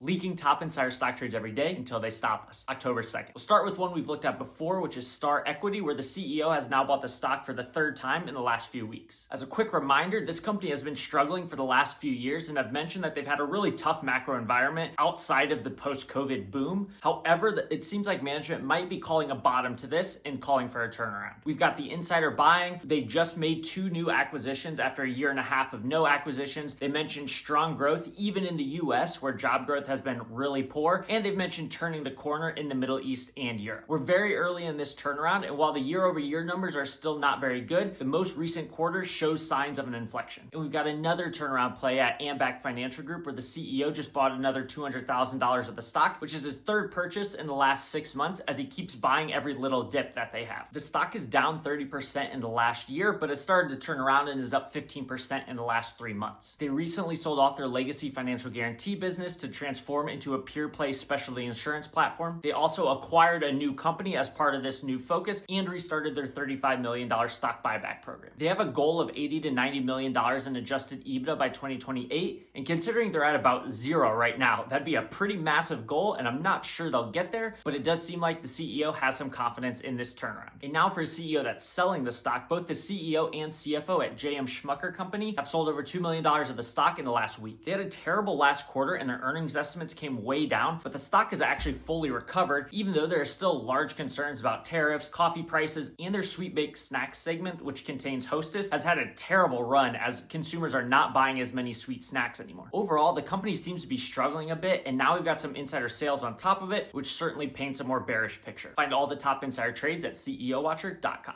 leaking top insider stock trades every day until they stop us. October 2nd. We'll start with one we've looked at before, which is Star Equity, where the CEO has now bought the stock for the third time in the last few weeks. As a quick reminder, this company has been struggling for the last few years, and I've mentioned that they've had a really tough macro environment outside of the post-COVID boom. However, it seems like management might be calling a bottom to this and calling for a turnaround. We've got the insider buying. They just made 2 new acquisitions after a year and a half of no acquisitions. They mentioned strong growth even in the US, where job growth has been really poor, and they've mentioned turning the corner in the Middle East and Europe. We're very early in this turnaround, and while the year-over-year numbers are still not very good, the most recent quarter shows signs of an inflection. And we've got another turnaround play at Ambac Financial Group, where the CEO just bought another $200,000 of the stock, which is his third purchase in the last 6 months, as he keeps buying every little dip that they have. The stock is down 30% in the last year, but it started to turn around and is up 15% in the last 3 months. They recently sold off their legacy financial guarantee business to transform into a pure play specialty insurance platform. They also acquired a new company as part of this new focus and restarted their $35 million stock buyback program. They have a goal of $80 to $90 million in adjusted EBITDA by 2028, and considering they're at about 0 right now, that'd be a pretty massive goal, and I'm not sure they'll get there, but it does seem like the CEO has some confidence in this turnaround. And now for a CEO that's selling the stock, both the CEO and CFO at J.M. Schmucker Company have sold over $2 million of the stock in the last week. They had a terrible last quarter and their earnings estimates came way down, but the stock has actually fully recovered, even though there are still large concerns about tariffs, coffee prices, and their sweet baked snacks segment, which contains Hostess, has had a terrible run as consumers are not buying as many sweet snacks anymore. Overall, the company seems to be struggling a bit, and now we've got some insider sales on top of it, which certainly paints a more bearish picture. Find all the top insider trades at CEOWatcher.com.